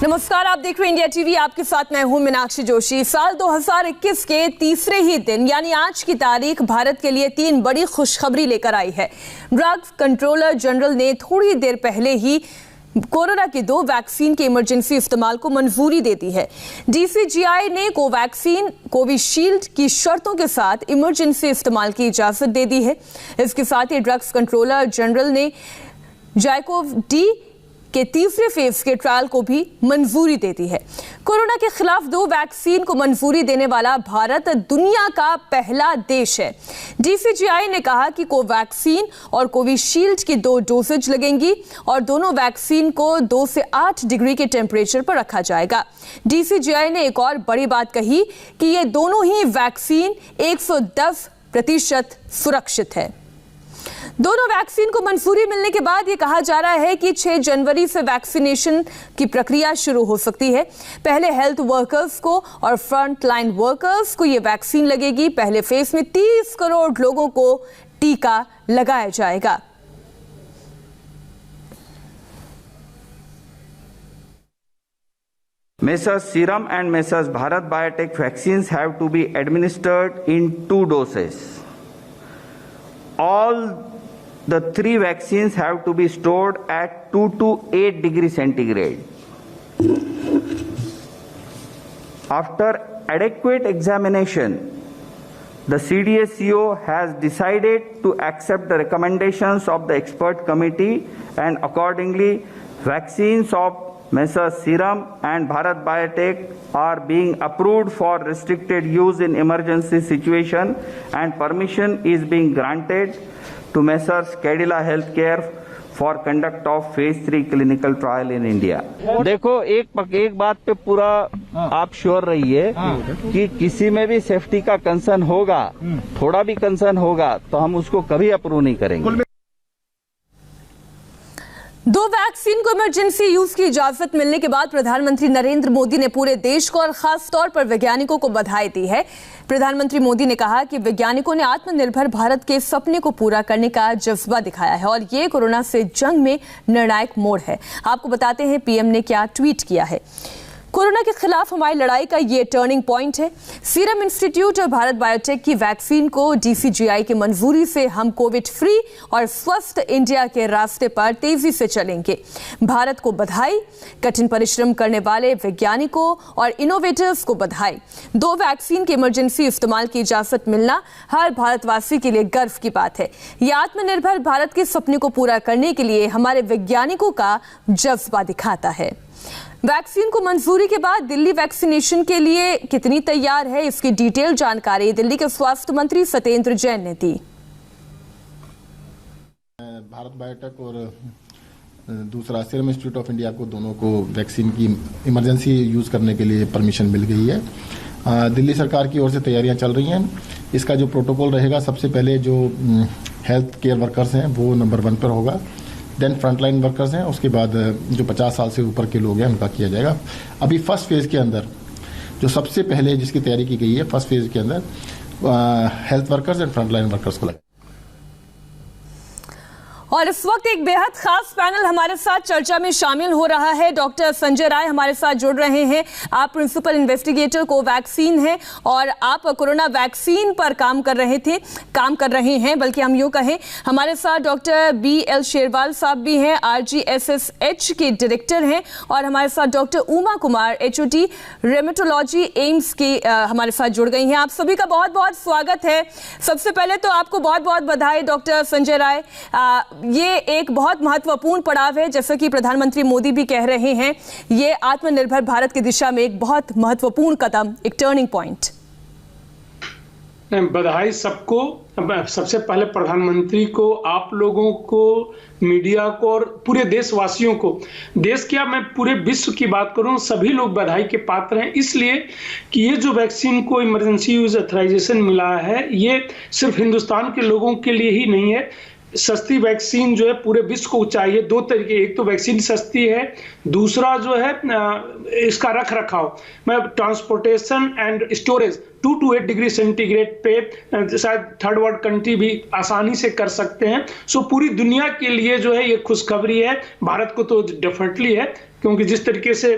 नमस्कार, आप देख रहे हैं इंडिया टीवी। आपके साथ मैं हूं मीनाक्षी जोशी। साल 2021 के तीसरे ही दिन यानी आज की तारीख भारत के लिए 3 बड़ी खुशखबरी लेकर आई है। ड्रग्स कंट्रोलर जनरल ने थोड़ी देर पहले ही कोरोना की 2 वैक्सीन के इमरजेंसी इस्तेमाल को मंजूरी दे दी है। डीसीजीआई ने कोवैक्सीन कोविशील्ड की शर्तों के साथ इमरजेंसी इस्तेमाल की इजाजत दे दी है। इसके साथ ही ड्रग्स कंट्रोलर जनरल ने जाइकोव-डी के तीसरे फेज के ट्रायल को भी मंजूरी दे दी है। कोरोना के खिलाफ 2 वैक्सीन को मंजूरी देने वाला भारत दुनिया का पहला देश है। डीसीजीआई ने कहा कि कोवैक्सीन और कोविशील्ड की 2 डोसेज लगेंगी और दोनों वैक्सीन को 2 से 8 डिग्री के टेम्परेचर पर रखा जाएगा। डीसीजीआई ने एक और बड़ी बात कही कि ये दोनों ही वैक्सीन 110% सुरक्षित है। दोनों वैक्सीन को मंजूरी मिलने के बाद ये कहा जा रहा है कि 6 जनवरी से वैक्सीनेशन की प्रक्रिया शुरू हो सकती है। पहले हेल्थ वर्कर्स को और फ्रंट लाइन वर्कर्स को ये वैक्सीन लगेगी। पहले फेज में 30 करोड़ लोगों को टीका लगाया जाएगा। Messrs Serum and Messrs Bharat Biotech vaccines have to be administered in 2 doses. All the 3 vaccines have to be stored at 2 to 8 degrees centigrade. After adequate examination, the CDSCO has decided to accept the recommendations of the expert committee, and accordingly, vaccines of Messrs Serum and Bharat Biotech are being approved for restricted use in emergency situation, and permission is being granted to Messrs Cadila Healthcare for conduct of phase 3 clinical trial in India. देखो, एक बात पे पूरा आप sure रहिए कि किसी में भी सेफ्टी का कंसर्न होगा, थोड़ा भी कंसर्न होगा तो हम उसको कभी अप्रूव नहीं करेंगे। 2 वैक्सीन को इमरजेंसी यूज की इजाजत मिलने के बाद प्रधानमंत्री नरेंद्र मोदी ने पूरे देश को और खास तौर पर वैज्ञानिकों को बधाई दी है। प्रधानमंत्री मोदी ने कहा कि वैज्ञानिकों ने आत्मनिर्भर भारत के सपने को पूरा करने का जज्बा दिखाया है और ये कोरोना से जंग में निर्णायक मोड़ है। आपको बताते हैं पीएम ने क्या ट्वीट किया है। कोरोना के खिलाफ हमारी लड़ाई का ये टर्निंग पॉइंट है। सीरम इंस्टीट्यूट और भारत बायोटेक की वैक्सीन को डीसीजीआई की मंजूरी से हम कोविड फ्री और स्वस्थ इंडिया के रास्ते पर तेजी से चलेंगे। भारत को बधाई, कठिन परिश्रम करने वाले वैज्ञानिकों और इनोवेटर्स को बधाई। 2 वैक्सीन के इमरजेंसी इस्तेमाल की इजाजत मिलना हर भारतवासी के लिए गर्व की बात है। यह आत्मनिर्भर भारत के सपने को पूरा करने के लिए हमारे वैज्ञानिकों का जज्बा दिखाता है। वैक्सीन को मंजूरी के बाद दिल्ली वैक्सीनेशन के लिए कितनी तैयार है, इसकी डिटेल जानकारी दिल्ली के स्वास्थ्य मंत्री सत्येंद्र जैन ने दी। भारत बायोटेक और दूसरा सीरम इंस्टीट्यूट ऑफ इंडिया को दोनों को वैक्सीन की इमरजेंसी यूज करने के लिए परमिशन मिल गई है। दिल्ली सरकार की ओर से तैयारियां चल रही हैं। इसका जो प्रोटोकॉल रहेगा, सबसे पहले जो हेल्थ केयर वर्कर्स हैं वो नंबर 1 पर होगा, देन फ्रंटलाइन वर्कर्स हैं, उसके बाद जो 50 साल से ऊपर के लोग हैं उनका किया जाएगा। अभी फर्स्ट फेज के अंदर जो सबसे पहले जिसकी तैयारी की गई है, फर्स्ट फेज के अंदर health workers and frontline workers को लगा। और इस वक्त एक बेहद खास पैनल हमारे साथ चर्चा में शामिल हो रहा है। डॉक्टर संजय राय हमारे साथ जुड़ रहे हैं। आप प्रिंसिपल इन्वेस्टिगेटर कोवैक्सीन हैं और आप कोरोना वैक्सीन पर काम कर रहे हैं, बल्कि हम यूं कहें। हमारे साथ डॉक्टर BL शेरवाल साहब भी हैं, RGSSH के डायरेक्टर हैं, और हमारे साथ doctor Uma Kumar HOD rheumatology AIIMS की हमारे साथ जुड़ गई हैं। आप सभी का बहुत बहुत स्वागत है। सबसे पहले तो आपको बहुत बहुत बधाई डॉक्टर संजय राय। ये एक बहुत महत्वपूर्ण पड़ाव है, जैसा कि प्रधानमंत्री मोदी भी कह रहे हैं। ये आत्मनिर्भर भारत की दिशा में एक बहुत महत्वपूर्ण कदम, एक टर्निंग पॉइंट। बधाई सबको। सबसे पहले प्रधानमंत्री को, आप लोगों को, मीडिया को और पूरे देशवासियों को, देश क्या मैं पूरे विश्व की बात करूं, सभी लोग बधाई के पात्र हैं, इसलिए कि ये जो वैक्सीन को इमरजेंसी यूज ऑथराइजेशन मिला है, ये सिर्फ हिंदुस्तान के लोगों के लिए ही नहीं है। सस्ती वैक्सीन जो है पूरे विश्व को चाहिए। 2 तरीके, एक तो वैक्सीन सस्ती है, दूसरा जो है इसका रख रखाव, transportation and storage 2 to 8 degree centigrade पे शायद थर्ड वर्ल्ड कंट्री भी आसानी से कर सकते हैं। सो पूरी दुनिया के लिए जो है ये खुशखबरी है, भारत को तो डेफिनेटली है, क्योंकि जिस तरीके से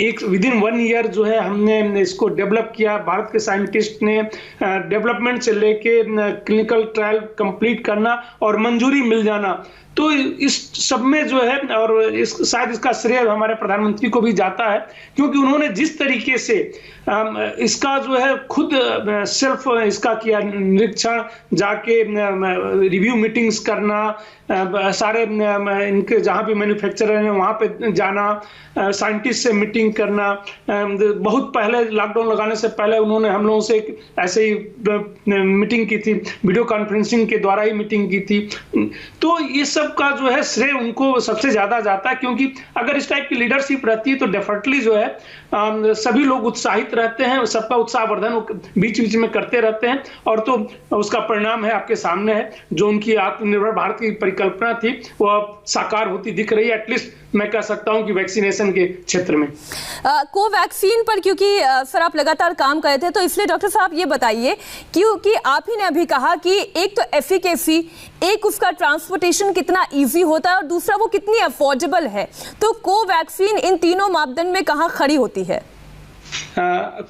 एक विदिन 1 ईयर जो है हमने इसको डेवलप किया, भारत के साइंटिस्ट ने डेवलपमेंट से लेके क्लिनिकल ट्रायल कंप्लीट करना और मंजूरी मिल जाना, तो इस सब में जो है, और शायद इसका श्रेय हमारे प्रधानमंत्री को भी जाता है, क्योंकि उन्होंने जिस तरीके से इसका जो है खुद सेल्फ इसका किया निरीक्षण, जाके रिव्यू मीटिंग्स करना, सारे इनके जहाँ भी मैन्युफैक्चरर हैं वहाँ पे जाना, साइंटिस्ट से मीटिंग करना। बहुत पहले लॉकडाउन लगाने से पहले उन्होंने हम लोगों से ऐसे ही मीटिंग की थी, वीडियो कॉन्फ्रेंसिंग के द्वारा ही मीटिंग की थी। तो ये सब का जो है श्रेय उनको सबसे ज्यादा जाता है, क्योंकि अगर इस टाइप की लीडरशिप रहती है तो डेफिनेटली जो है सभी लोग उत्साहित रहते हैं, सबका उत्साहवर्धन बीच बीच में करते रहते हैं, और तो उसका परिणाम है आपके सामने है। जो उनकी आत्मनिर्भर भारत की परिकल्पना थी वो अब साकार होती दिख रही है, एटलीस्ट मैं कह सकता हूं कि वैक्सीनेशन के क्षेत्र में। कोवैक्सीन पर क्योंकि सर आप लगातार काम कर रहे थे, तो इसलिए डॉक्टर साहब ये बताइए, क्योंकि आप ही ने अभी कहा कि एक तो एफिकेसी, एक उसका ट्रांसपोर्टेशन कितना इजी होता है और दूसरा वो कितनी अफोर्डेबल है, तो कोवैक्सीन इन तीनों मापदंड में कहाँ खड़ी होती है?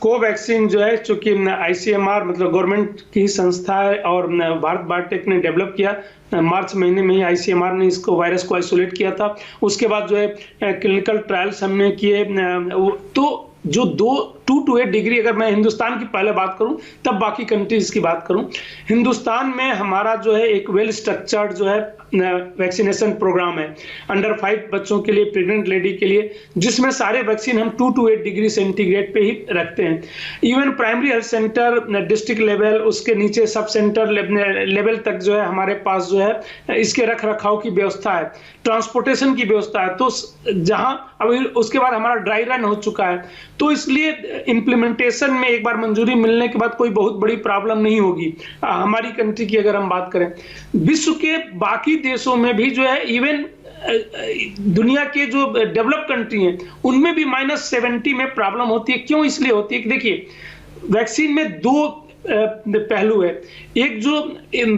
कोवैक्सीन जो है, चूंकि ICMR मतलब गवर्नमेंट की संस्था है और भारत बायोटेक ने डेवलप किया, मार्च महीने में ही ICMR ने इसको वायरस को आइसोलेट किया था। उसके बाद जो है क्लिनिकल ट्रायल्स हमने किए, तो जो 2 to 8 डिग्री, अगर मैं हिंदुस्तान की पहले बात करूं तब बाकी कंट्रीज की बात करूं, हिंदुस्तान में हमारा जो है एक वेल स्ट्रक्चर्ड जो है वैक्सीनेशन प्रोग्राम है अंडर 5 बच्चों के लिए, प्रेग्नेंट लेडी के लिए, जिसमें सारे वैक्सीन हम 2 to 8 डिग्री सेंटीग्रेड पे ही रखते हैं। Even primary health centre, district level, उसके नीचे सब सेंटर लेवल तक जो है हमारे पास जो है इसके रख रखाव की व्यवस्था है, ट्रांसपोर्टेशन की व्यवस्था है। तो जहां अभी उसके बाद हमारा ड्राई रन हो चुका है, तो इसलिए इम्प्लीमेंटेशन में एक बार मंजूरी मिलने के बाद कोई बहुत बड़ी प्रॉब्लम नहीं होगी। हमारी कंट्री की अगर हम बात करें, विश्व के बाकी देशों में भी जो है, इवन दुनिया के जो डेवलप कंट्री हैं उनमें भी -70 में प्रॉब्लम होती है। क्यों इसलिए होती है कि देखिए, वैक्सीन में 2 पहलू है। एक जो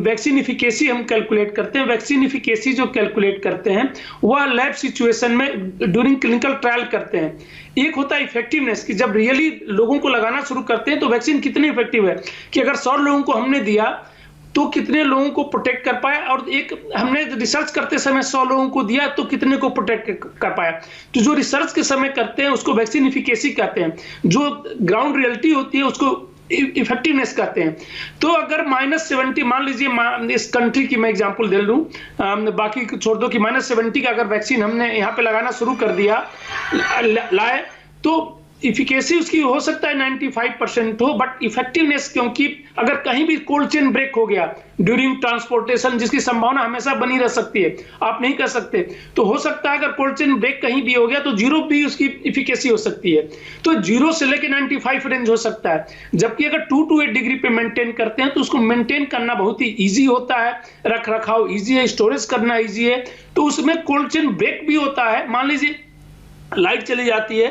वैक्सीन इफिकेसी हम कैलकुलेट करते हैं, वैक्सीन इफिकेसी जो कैलकुलेट करते हैं वह लैब सिचुएशन में ड्यूरिंग क्लिनिकल ट्रायल करते हैं। एक होता है इफेक्टिवनेस, कि जब रियली लोगों को लगाना शुरू करते हैं तो वैक्सीन कितनी इफेक्टिव है, कि अगर 100 लोगों को हमने दिया तो कितने लोगों को प्रोटेक्ट कर पाया, और एक हमने रिसर्च करते समय 100 लोगों को दिया तो कितने को प्रोटेक्ट कर पाया। तो जो रिसर्च के समय करते हैं उसको वैक्सीन इफिकेसी कहते हैं, जो ग्राउंड रियलिटी होती है उसको इफेक्टिवनेस कहते हैं। तो अगर -70, मान लीजिए इस कंट्री की मैं एग्जांपल दे लूं, बाकी छोड़ दो, कि -70 का अगर वैक्सीन हमने यहाँ पे लगाना शुरू कर दिया लाए, तो इफिकेसी उसकी हो सकता है 95% हो, बट इफेक्टिवनेस, क्योंकि अगर कहीं भी कोल्ड चेन ब्रेक हो गया ड्यूरिंग ट्रांसपोर्टेशन, जिसकी संभावना हमेशा बनी रह सकती है, आप नहीं कर सकते, तो हो सकता है अगर कोल्ड चेन ब्रेक कहीं भी हो गया तो 0 भी उसकी इफिकेसी हो सकती है। तो 0 से लेकर 95 रेंज हो सकता है। जबकि अगर 2 to 8 डिग्री पे मेंटेन करते हैं तो उसको मेंटेन करना बहुत ही ईजी होता है, रख रखाव ईजी है, स्टोरेज करना ईजी है। तो उसमें कोल्ड चेन ब्रेक भी होता है, मान लीजिए लाइट चली जाती है,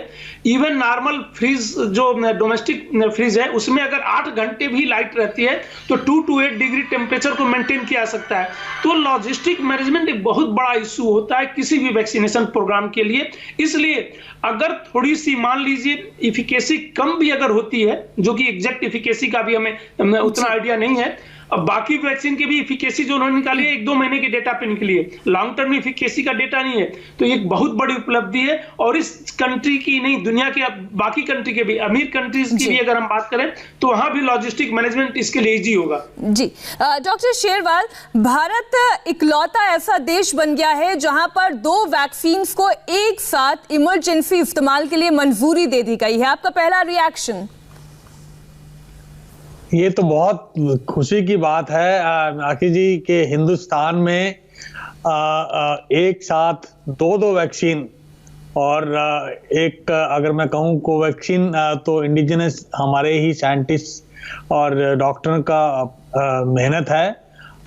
इवन नॉर्मल फ्रीज जो डोमेस्टिक फ्रीज है उसमें अगर 8 घंटे भी लाइट रहती है तो 2 to 8 डिग्री टेम्परेचर को मेंटेन किया जा सकता है। तो लॉजिस्टिक मैनेजमेंट एक बहुत बड़ा इशू होता है किसी भी वैक्सीनेशन प्रोग्राम के लिए। इसलिए अगर थोड़ी सी मान लीजिए इफिकेसी कम भी अगर होती है, जो कि एग्जैक्ट इफिकेसी का भी हमें उतना आइडिया नहीं है, अब बाकी वैक्सीन की भी इफिकेसी जो उन्होंने निकाली है 1-2 महीने के डेटा पे निकली है, लॉन्ग टर्म में इफिकेसी का डेटा नहीं है। तो एक बहुत बड़ी उपलब्धि है, और इस कंट्री की नहीं, दुनिया के बाकी कंट्री के भी, अमीर कंट्रीज की भी अगर हम बात करें तो वहां भी लॉजिस्टिक मैनेजमेंट इसके लिए इजी होगा। जी डॉक्टर शेरवाल, भारत इकलौता ऐसा देश बन गया है जहां पर 2 वैक्सीन को एक साथ इमरजेंसी इस्तेमाल के लिए मंजूरी दे दी गई है। आपका पहला रिएक्शन? ये तो बहुत खुशी की बात है आखिर जी कि हिंदुस्तान में एक साथ 2 वैक्सीन, और एक अगर मैं कहूँ कोवैक्सीन तो इंडिजिनस हमारे ही साइंटिस्ट और डॉक्टर का मेहनत है,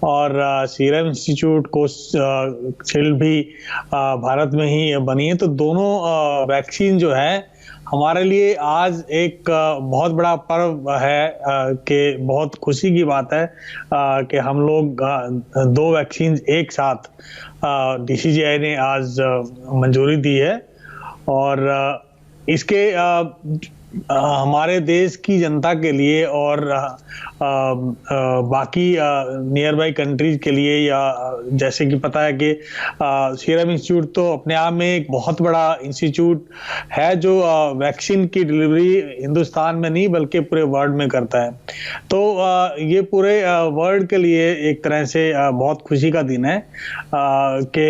और सीरम इंस्टीट्यूट कोविशील्ड भी भारत में ही बनी है। तो दोनों वैक्सीन जो है हमारे लिए आज एक बहुत बड़ा पर्व है कि बहुत खुशी की बात है कि हम लोग 2 वैक्सीन एक साथ DCGI ने आज मंजूरी दी है और इसके हमारे देश की जनता के लिए और बाकी नियर बाई कंट्रीज के लिए, या जैसे कि पता है कि सीरम इंस्टीट्यूट तो अपने आप में एक बहुत बड़ा इंस्टीट्यूट है जो वैक्सीन की डिलीवरी हिंदुस्तान में नहीं बल्कि पूरे वर्ल्ड में करता है। तो ये पूरे वर्ल्ड के लिए एक तरह से बहुत खुशी का दिन है कि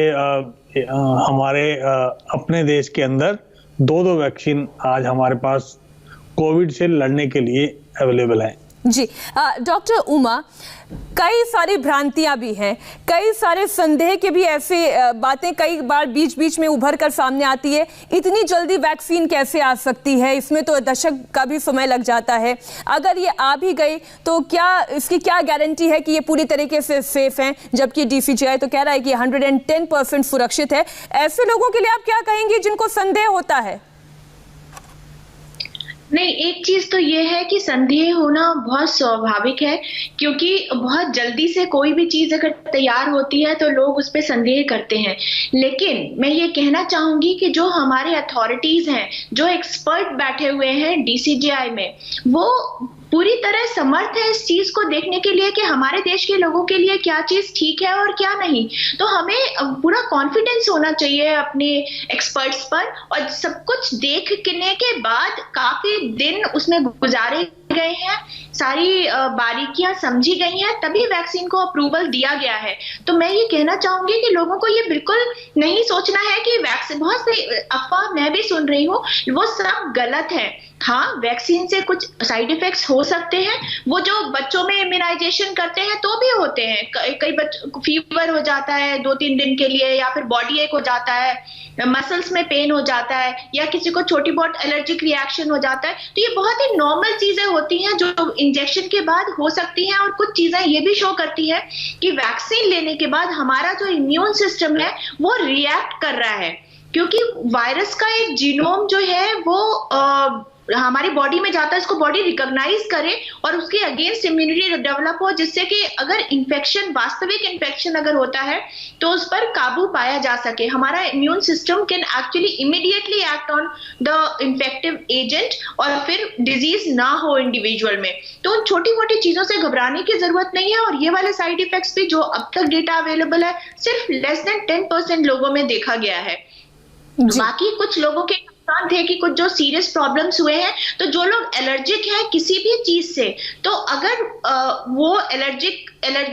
हमारे अपने देश के अंदर 2 वैक्सीन आज हमारे पास कोविड से लड़ने के लिए अवेलेबल है। जी डॉक्टर उमा, कई सारी भ्रांतियां भी हैं, कई सारे संदेह के भी ऐसे बातें कई बार बीच बीच में उभर कर सामने आती है। इतनी जल्दी वैक्सीन कैसे आ सकती है? इसमें तो दशक का भी समय लग जाता है। अगर ये आ भी गई तो क्या इसकी क्या गारंटी है कि ये पूरी तरीके से सेफ है, जबकि DCGI तो कह रहा है कि 110% सुरक्षित है। ऐसे लोगों के लिए आप क्या कहेंगे जिनको संदेह होता है? नहीं, एक चीज तो ये है कि संदेह होना बहुत स्वाभाविक है, क्योंकि बहुत जल्दी से कोई भी चीज अगर तैयार होती है तो लोग उस पर संदेह करते हैं। लेकिन मैं ये कहना चाहूंगी कि जो हमारे अथॉरिटीज हैं, जो एक्सपर्ट बैठे हुए हैं DCGI में, वो पूरी तरह समर्थ है इस चीज को देखने के लिए कि हमारे देश के लोगों के लिए क्या चीज ठीक है और क्या नहीं। तो हमें पूरा कॉन्फिडेंस होना चाहिए अपने एक्सपर्ट्स पर, और सब कुछ देखने के बाद काफी दिन उसमें गुजारे गए हैं, सारी बारीकियां समझी गई हैं, तभी वैक्सीन को अप्रूवल दिया गया है। तो मैं ये कहना चाहूंगी कि लोगों को ये बिल्कुल नहीं सोचना है कि वैक्सीन, बहुत से अफवाह मैं भी सुन रही हूँ, वो सब गलत है। हाँ, वैक्सीन से कुछ साइड इफेक्ट्स हो सकते हैं, वो जो बच्चों में इम्यूनाइजेशन करते हैं तो भी होते हैं। कई बच्चों को फीवर हो जाता है 2-3 दिन के लिए, या फिर बॉडी एक हो जाता है, मसल्स में पेन हो जाता है, या किसी को छोटी बहुत एलर्जिक रिएक्शन हो जाता है। तो ये बहुत ही नॉर्मल चीजें होती हैं जो इंजेक्शन के बाद हो सकती हैं। और कुछ चीजें ये भी शो करती है कि वैक्सीन लेने के बाद हमारा जो इम्यून सिस्टम है वो रिएक्ट कर रहा है, क्योंकि वायरस का एक जीनोम जो है वो हमारी बॉडी में जाता है, इसको बॉडी रिकॉग्नाइज करे और उसके अगेंस्ट इम्यूनिटी डेवलप हो, जिससे कि अगर इन्फेक्शन, वास्तविक इन्फेक्शन अगर होता है तो उस पर काबू पाया जा सके। हमारा immune system can actually immediately act on the infective agent और फिर डिजीज ना हो इंडिविजुअल में। तो छोटी मोटी चीजों से घबराने की जरूरत नहीं है। और ये वाले साइड इफेक्ट्स भी जो अब तक डेटा अवेलेबल है, सिर्फ लेस देन 10% लोगों में देखा गया है। बाकी कुछ लोगों के थे कि कुछ जो सीरियस प्रॉब्लम्स हुए हैं, तो जो लोग एलर्जिक हैं किसी भी चीज से, तो अगर वो एलर्जी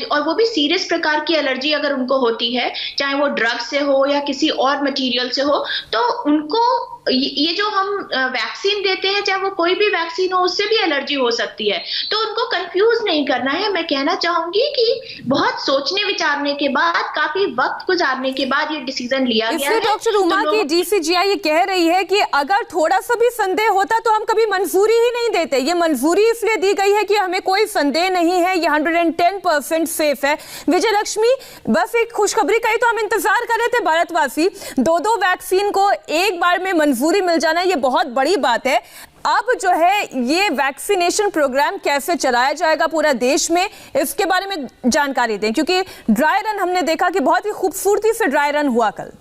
और वो भी सीरियस प्रकार की एलर्जी अगर उनको होती है, चाहे वो ड्रग से हो या किसी और मटेरियल से हो, तो उनको ये जो हम वैक्सीन देते हैं, चाहे वो कोई भी वैक्सीन हो, उससे भी एलर्जी हो सकती है। तो उनको कंफ्यूज नहीं करना है। मैं कहना चाहूंगी कि बहुत सोचने विचारने के बाद, काफी वक्त गुजारने के बाद ये डिसीजन लिया गया है। डॉक्टर उमा की DCGI ये कह रही है कि अगर थोड़ा सा भी संदेह होता तो हम कभी मंजूरी ही नहीं देते। ये मंजूरी इसलिए दी गई है कि हमें कोई संदेह नहीं है, ये 110% सेफ है। विजय लक्ष्मी, बस एक खुशखबरी का ही तो हम इंतजार कर रहे थे भारतवासी। 2 वैक्सीन को एक बार में मंजूरी मिल जाना, ये बहुत बड़ी बात है। अब जो है ये वैक्सीनेशन प्रोग्राम कैसे चलाया जाएगा पूरा देश में, इसके बारे में जानकारी दें, क्योंकि ड्राई रन हमने देखा कि बहुत ही खूबसूरती से ड्राई रन हुआ कल।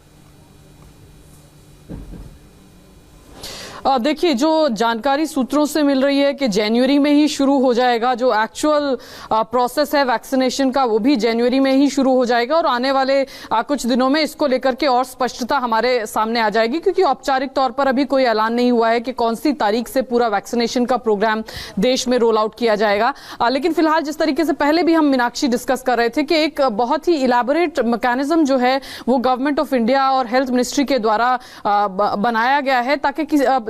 देखिए, जो जानकारी सूत्रों से मिल रही है कि जनवरी में ही शुरू हो जाएगा, जो एक्चुअल प्रोसेस है वैक्सीनेशन का वो भी जनवरी में ही शुरू हो जाएगा और आने वाले कुछ दिनों में इसको लेकर के और स्पष्टता हमारे सामने आ जाएगी, क्योंकि औपचारिक तौर पर अभी कोई ऐलान नहीं हुआ है कि कौन सी तारीख से पूरा वैक्सीनेशन का प्रोग्राम देश में रोल आउट किया जाएगा। लेकिन फिलहाल जिस तरीके से पहले भी हम मीनाक्षी डिस्कस कर रहे थे कि एक बहुत ही इलेबोरेट मैकेनिज्म जो है वो गवर्नमेंट ऑफ इंडिया और हेल्थ मिनिस्ट्री के द्वारा बनाया गया है,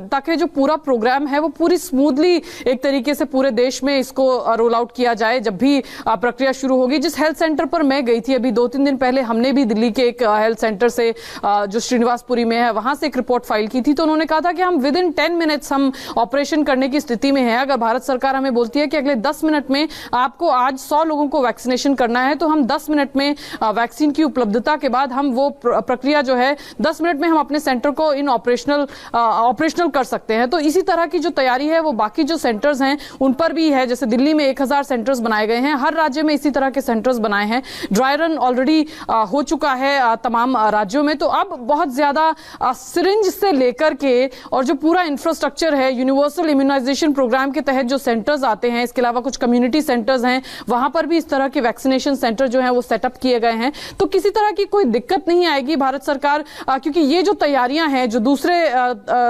ताकि जो पूरा प्रोग्राम है वो पूरी स्मूथली एक तरीके से पूरे देश में इसको रोल आउट किया जाए। जब भी प्रक्रिया शुरू होगी, जिस हेल्थ सेंटर पर मैं गई थी अभी 2-3 दिन पहले, हमने भी दिल्ली के एक हेल्थ सेंटर से जो श्रीनिवासपुरी में है वहां से एक रिपोर्ट फाइल की थी, तो उन्होंने कहा था कि हम विद इन 10 मिनट्स हम ऑपरेशन करने की स्थिति में है। अगर भारत सरकार हमें बोलती है कि अगले 10 मिनट में आपको आज 100 लोगों को वैक्सीनेशन करना है, तो हम 10 मिनट में वैक्सीन की उपलब्धता के बाद हम वो प्रक्रिया जो है 10 मिनट में हम अपने सेंटर को इन ऑपरेशनल कर सकते हैं। तो इसी तरह की जो तैयारी है वो बाकी जो सेंटर्स हैं उन पर भी है। जैसे दिल्ली में 1000 सेंटर्स बनाए गए हैं, हर राज्य में इसी तरह के सेंटर्स बनाए हैं। ड्राई रन ऑलरेडी हो चुका है तमाम राज्यों में। तो अब बहुत ज्यादा सिरिंज से लेकर के और जो पूरा इंफ्रास्ट्रक्चर है, यूनिवर्सल इम्यूनाइजेशन प्रोग्राम के तहत जो सेंटर्स आते हैं, इसके अलावा कुछ कम्युनिटी सेंटर्स हैं, वहां पर भी इस तरह के वैक्सीनेशन सेंटर जो है वो सेटअप किए गए हैं। तो किसी तरह की कोई दिक्कत नहीं आएगी भारत सरकार, क्योंकि ये जो तैयारियां हैं जो दूसरे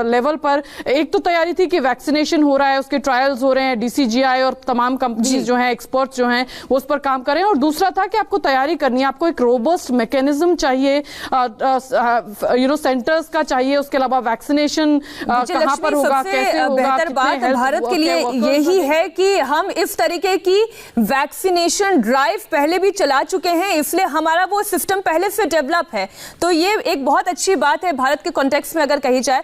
लेवल पर, एक तो तैयारी थी कि वैक्सीनेशन हो रहा है, उसके ट्रायल्स हो रहे हैं, डीसीजीआई और तमाम कंपनीज जो हैं, एक्सपर्ट्स जो हैं वो उस पर काम कर रहे हैं, और दूसरा था कि आपको तैयारी करनी है, आपको एक रोबस्ट मैकेनिज्म चाहिए, सेंटर्स का चाहिए, उसके अलावा वैक्सीनेशन कहां पर होगा, कैसे होगा। बेहतर बात भारत के लिए यही है कि हम इस तरीके की वैक्सीनेशन ड्राइव पहले भी चला चुके हैं, इसलिए हमारा वो सिस्टम पहले से डेवलप है। तो ये एक बहुत अच्छी बात है भारत के कॉन्टेक्स्ट में अगर कही जाए।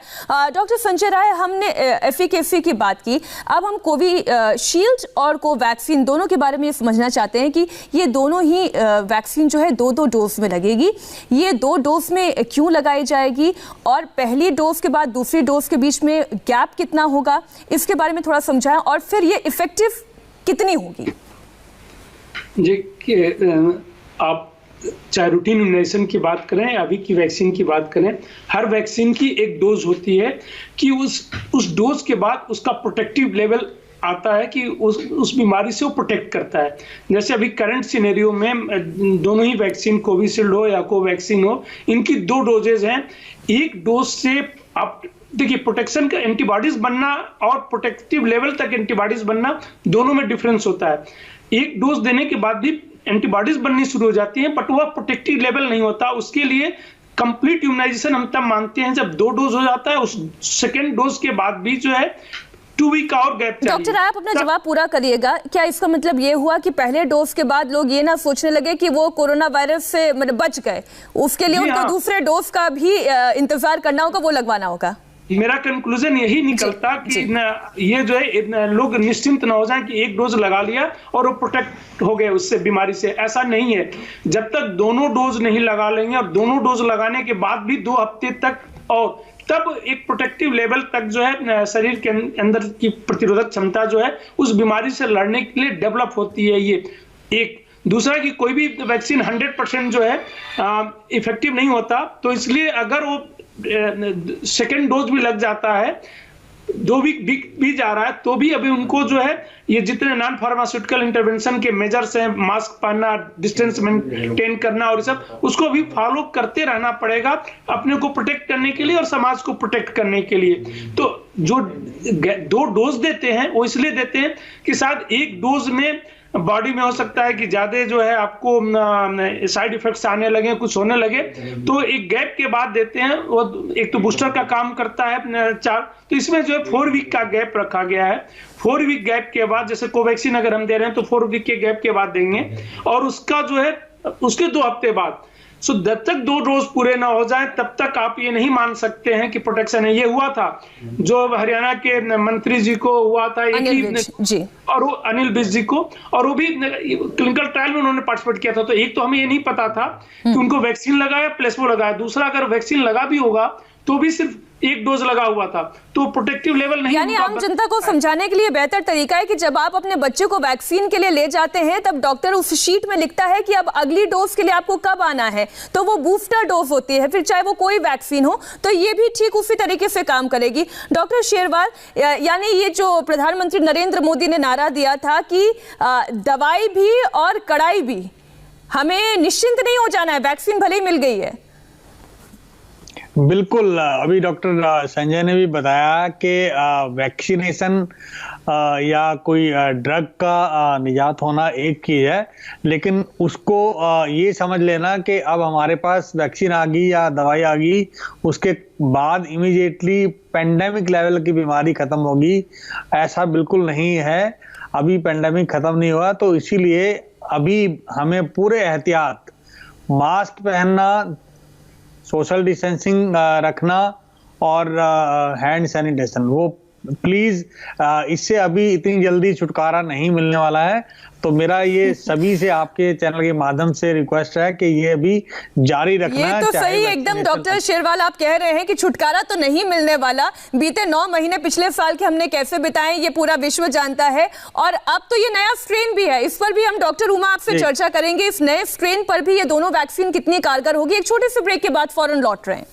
डॉक्टर संजय राय, हमने एफिकेसी की बात की, अब हम कोविशील्ड और कोवैक्सीन दोनों के बारे में ये समझना चाहते हैं कि ये दोनों ही वैक्सीन जो है 2-2 डोज में लगेगी। ये 2 डोज में क्यों लगाई जाएगी, और पहली डोज के बाद दूसरी डोज के बीच में गैप कितना होगा, इसके बारे में थोड़ा समझाएं, और फिर ये इफेक्टिव कितनी होगी? जी, आप चाहे रूटीन इम्यूनाइजेशन की बात करें, अभी की वैक्सीन की बात करें, हर वैक्सीन की एक डोज होती है कि उस डोज के बाद उसका प्रोटेक्टिव लेवल आता है कि उस बीमारी से वो प्रोटेक्ट करता है। जैसे अभी करंट सिनेरियो में दोनों ही वैक्सीन, कोविशील्ड हो या कोवैक्सीन हो, इनकी 2 डोजेज हैं। एक डोज से आप देखिए, प्रोटेक्शन का एंटीबॉडीज बनना और प्रोटेक्टिव लेवल तक एंटीबॉडीज बनना, दोनों में डिफरेंस होता है। एक डोज देने के बाद भी एंटीबॉडीज बननी शुरू हो जाती हैं, बट वह प्रोटेक्टिव लेवल नहीं होता। उसके लिए कंप्लीट इम्यूनाइजेशन हम तब मानते हैं जब 2 डोज हो जाता है। उस सेकेंड डोज के बाद भी जो है 2 वीक का और गैप चाहिए। डॉक्टर, आप अपना जवाब पूरा करिएगा। क्या इसका मतलब ये हुआ कि पहले डोज के बाद लोग ये ना सोचने लगे कि वो कोरोना वायरस से बच गए, उसके लिए उनको दूसरे डोज का भी इंतजार करना होगा, वो लगवाना होगा? मेरा कंक्लूजन यही निकलता कि ये जो है लोग निश्चिंत ना हो जाएं कि एक डोज लगा लिया और वो प्रोटेक्ट हो गए उससे, बीमारी से। ऐसा नहीं है। जब तक दोनों डोज नहीं लगा लेंगे, और दोनों डोज लगाने के बाद भी 2 हफ्ते तक, और तब एक प्रोटेक्टिव लेवल तक जो है शरीर के अंदर की प्रतिरोधक क्षमता जो है उस बीमारी से लड़ने के लिए डेवलप होती है। ये एक। दूसरा कि कोई भी वैक्सीन 100% जो है इफेक्टिव नहीं होता, तो इसलिए अगर वो सेकेंड डोज भी लग जाता है, 2 वीक भी जा रहा है, तो भी अभी उनको जो है ये जितने नॉन फार्मास्यूटिकल इंटरवेंशन के मेजर्स हैं, मास्क पहनना, डिस्टेंस मेंटेन करना और सब, उसको भी फॉलो करते रहना पड़ेगा अपने को प्रोटेक्ट करने के लिए और समाज को प्रोटेक्ट करने के लिए। तो जो 2 डोज देते हैं वो इसलिए देते हैं कि शायद एक डोज में बॉडी में हो सकता है कि ज्यादा जो है आपको साइड इफेक्ट्स आने लगे, कुछ होने लगे, तो एक गैप के बाद देते हैं। वो एक तो बूस्टर का काम करता है 4, तो इसमें जो है 4 वीक का गैप रखा गया है। 4 वीक गैप के बाद, जैसे कोवैक्सीन अगर हम दे रहे हैं तो 4 वीक के गैप के बाद देंगे, और उसका जो है उसके 2 हफ्ते बाद। सो जब तक 2 डोज पूरे ना हो जाए तब तक आप ये नहीं मान सकते हैं कि प्रोटेक्शन है। ये हुआ था जो हरियाणा के मंत्री जी को हुआ था, जी, और वो अनिल विज जी को, और वो भी क्लिनिकल ट्रायल में उन्होंने पार्टिसिपेट किया था। तो एक तो हमें ये नहीं पता था कि उनको वैक्सीन लगाया प्लेसबो लगाया, दूसरा अगर वैक्सीन लगा भी होगा तो भी सिर्फ 1 डोज लगा हुआ था, तो प्रोटेक्टिव लेवल नहीं। यानी आम जनता को समझाने के लिए बेहतर तरीका है कि जब आप अपने बच्चे को वैक्सीन के लिए ले जाते हैं, तब डॉक्टर उस शीट में लिखता है कि अब अगली डोज के लिए आपको कब आना है, तो वो बूस्टर डोज होती है, फिर चाहे वो कोई वैक्सीन हो, तो ये भी ठीक उसी तरीके से काम करेगी। डॉक्टर शेरवाल, यानी ये जो प्रधानमंत्री नरेंद्र मोदी ने नारा दिया था कि दवाई भी और कड़ाई भी, हमें निश्चिंत नहीं हो जाना है, वैक्सीन भले ही मिल गई है। बिल्कुल, अभी डॉक्टर संजय ने भी बताया कि वैक्सीनेशन या कोई ड्रग का निजात होना एक चीज है, लेकिन उसको ये समझ लेना कि अब हमारे पास वैक्सीन आ गई या दवाई आ गई, उसके बाद इमीडिएटली पेंडेमिक लेवल की बीमारी खत्म होगी, ऐसा बिल्कुल नहीं है। अभी पेंडेमिक खत्म नहीं हुआ, तो इसीलिए अभी हमें पूरे एहतियात, मास्क पहनना, सोशल डिस्टेंसिंग रखना और हैंड सैनिटाइजेशन, वो प्लीज इससे अभी इतनी जल्दी छुटकारा नहीं मिलने वाला है। तो मेरा ये सभी से आपके चैनल के माध्यम से रिक्वेस्ट है कि ये अभी जारी रखना है। ये तो सही एकदम डॉक्टर शेरवाल आप कह रहे हैं कि छुटकारा तो नहीं मिलने वाला। बीते 9 महीने पिछले साल के हमने कैसे बिताए ये पूरा विश्व जानता है, और अब तो ये नया स्ट्रेन भी है, इस पर भी हम डॉक्टर उमा आपसे चर्चा करेंगे। इस नए स्ट्रेन पर भी ये दोनों वैक्सीन कितनी कारगर होगी। एक छोटे से ब्रेक के बाद फौरन लौट रहे हैं।